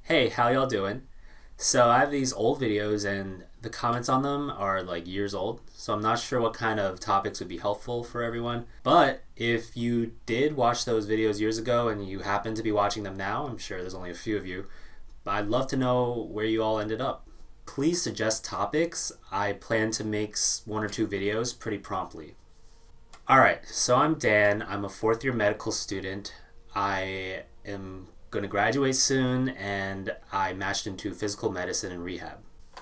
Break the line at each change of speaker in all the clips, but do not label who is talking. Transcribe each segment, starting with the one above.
Hey, how y'all doing? So I have these old videos and the comments on them are like years old, so I'm not sure what kind of topics would be helpful for everyone. But if you did watch those videos years ago and you happen to be watching them now, I'm sure there's only a few of you, but I'd love to know where you all ended up. Please suggest topics. I plan to make one or two videos pretty promptly. Alright, so I'm Dan. I'm a fourth year medical student. I am going to graduate soon and I matched into physical medicine and rehab.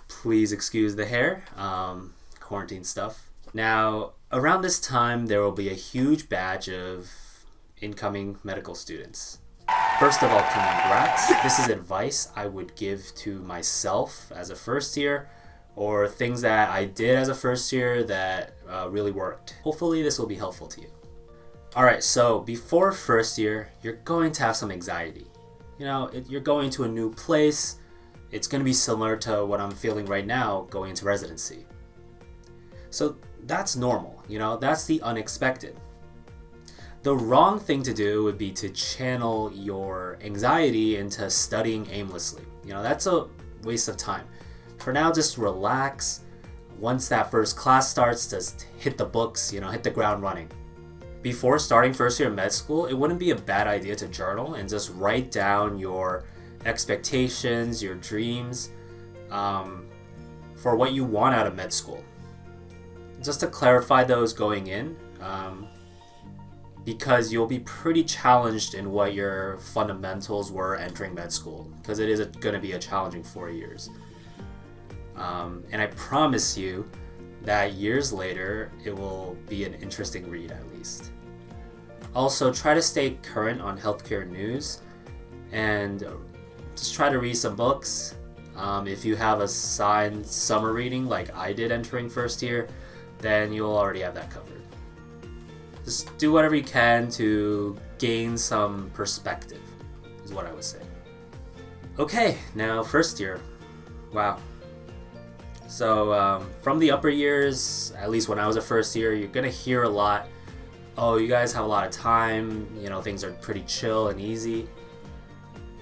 Please excuse the hair, quarantine stuff. Now, around this time, there will be a huge batch of incoming medical students. First of all, congrats. This is advice I would give to myself as a first year, or things that I did as a first year that really worked. Hopefully, this will be helpful to you. Alright, so before first year, you're going to have some anxiety. You're going to a new place. It's going to be similar to what I'm feeling right now going into residency. So that's normal, that's the unexpected. The wrong thing to do would be to channel your anxiety into studying aimlessly. That's a waste of time. For now, just relax. Once that first class starts, just hit the books, hit the ground running. Before starting first year of med school, it wouldn't be a bad idea to journal and just write down your expectations, your dreams, for what you want out of med school. Just to clarify those going in, because you'll be pretty challenged in what your fundamentals were entering med school, because it is going to be a challenging 4 years. And I promise you that years later, it will be an interesting read at least. Also, try to stay current on healthcare news and just try to read some books. If you have assigned summer reading like I did entering first year, then you'll already have that covered. Just do whatever you can to gain some perspective, is what I would say. Okay, now first year. Wow. So from the upper years, at least when I was a first year, you're going to hear a lot, oh, you guys have a lot of time, things are pretty chill and easy.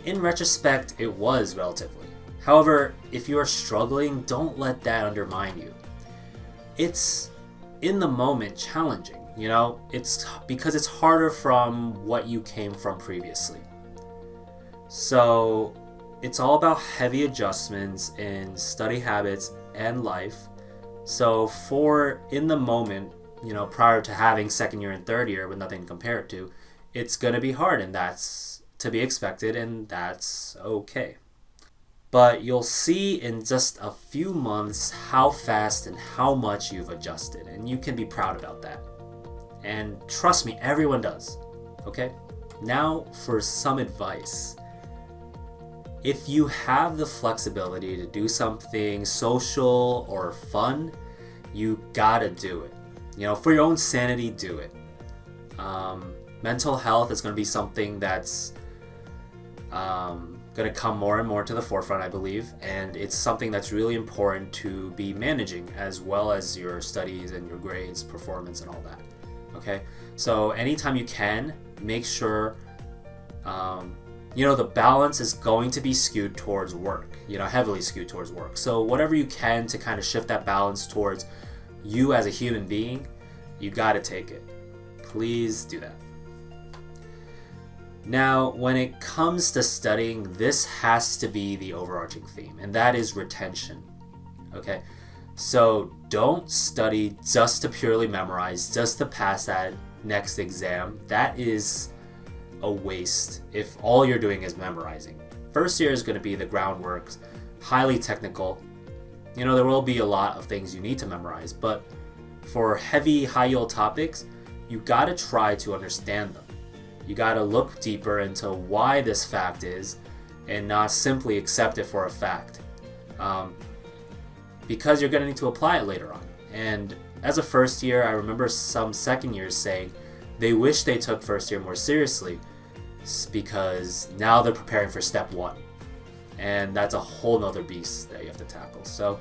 In retrospect, it was relatively. However, if you are struggling, don't let that undermine you. It's, in the moment, challenging, it's because it's harder from what you came from previously. So it's all about heavy adjustments in study habits and life. So for in the moment, prior to having second year and third year with nothing to compare it to, it's going to be hard, and that's to be expected, and that's okay. But you'll see in just a few months how fast and how much you've adjusted, and you can be proud about that. And trust me, everyone does. Okay? Now for some advice. If you have the flexibility to do something social or fun, you gotta do it. For your own sanity, do it. Mental health is going to be something that's going to come more and more to the forefront, I believe, and it's something that's really important to be managing, as well as your studies and your grades, performance, and all that. Okay? So anytime you can, make sure the balance is going to be skewed towards work, heavily skewed towards work. So whatever you can to kind of shift that balance towards you as a human being, you got to take it. Please do that. Now, when it comes to studying, this has to be the overarching theme, and that is retention. Okay? So don't study just to purely memorize, just to pass that next exam. That is a waste if all you're doing is memorizing. First year is going to be the groundwork, highly technical. There will be a lot of things you need to memorize, but for heavy, high-yield topics, you got to try to understand them. You got to look deeper into why this fact is and not simply accept it for a fact, because you're going to need to apply it later on. And as a first year, I remember some second years saying they wish they took first year more seriously, because now they're preparing for step one, and that's a whole nother beast that you have to tackle. So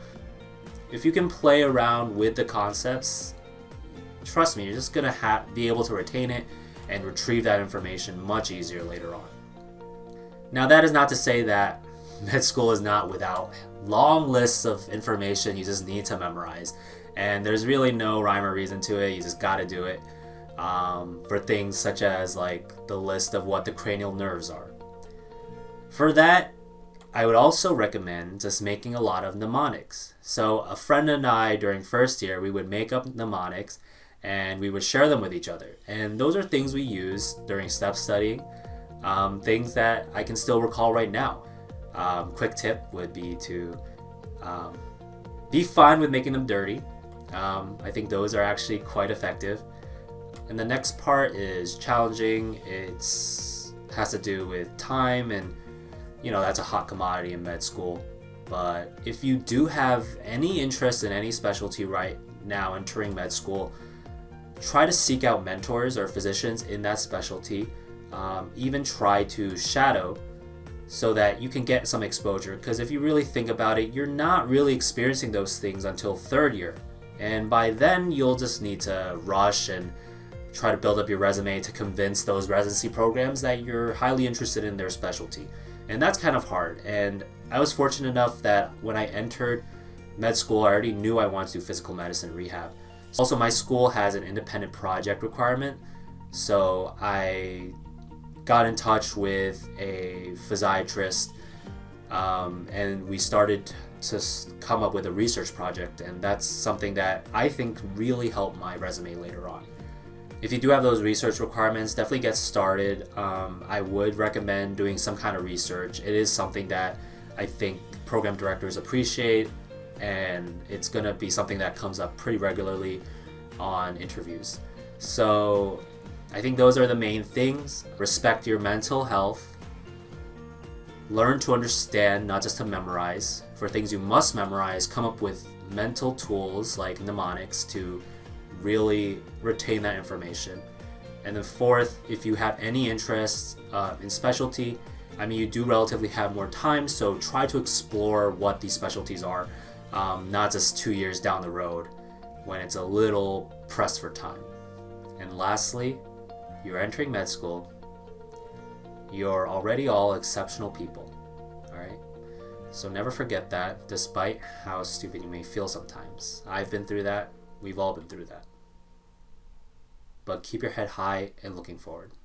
if you can play around with the concepts, trust me, you're just going to be able to retain it and retrieve that information much easier later on. Now, that is not to say that med school is not without long lists of information you just need to memorize. And there's really no rhyme or reason to it. You just got to do it. For things such as like the list of what the cranial nerves are. For that, I would also recommend just making a lot of mnemonics. So a friend and I during first year, we would make up mnemonics and we would share them with each other. And those are things we use during step studying, things that I can still recall right now. Quick tip would be to be fine with making them dirty. I think those are actually quite effective. And the next part is challenging. It has to do with time, and that's a hot commodity in med school. But if you do have any interest in any specialty right now entering med school, try to seek out mentors or physicians in that specialty. Even try to shadow so that you can get some exposure, because if you really think about it, you're not really experiencing those things until third year. And by then, you'll just need to rush and try to build up your resume to convince those residency programs that you're highly interested in their specialty. And that's kind of hard. And I was fortunate enough that when I entered med school, I already knew I wanted to do physical medicine rehab. Also, my school has an independent project requirement. So I got in touch with a physiatrist and we started to come up with a research project. And that's something that I think really helped my resume later on. If you do have those research requirements, definitely get started. I would recommend doing some kind of research. It is something that I think program directors appreciate, and it's going to be something that comes up pretty regularly on interviews. So I think those are the main things. Respect your mental health. Learn to understand, not just to memorize. For things you must memorize, come up with mental tools like mnemonics to really retain that information. And then fourth, if you have any interest in specialty, you do relatively have more time, so try to explore what these specialties are, not just 2 years down the road when it's a little pressed for time. And lastly, you're entering med school. You're already all exceptional people, all right? So never forget that, despite how stupid you may feel sometimes. I've been through that. We've all been through that. But keep your head high and looking forward.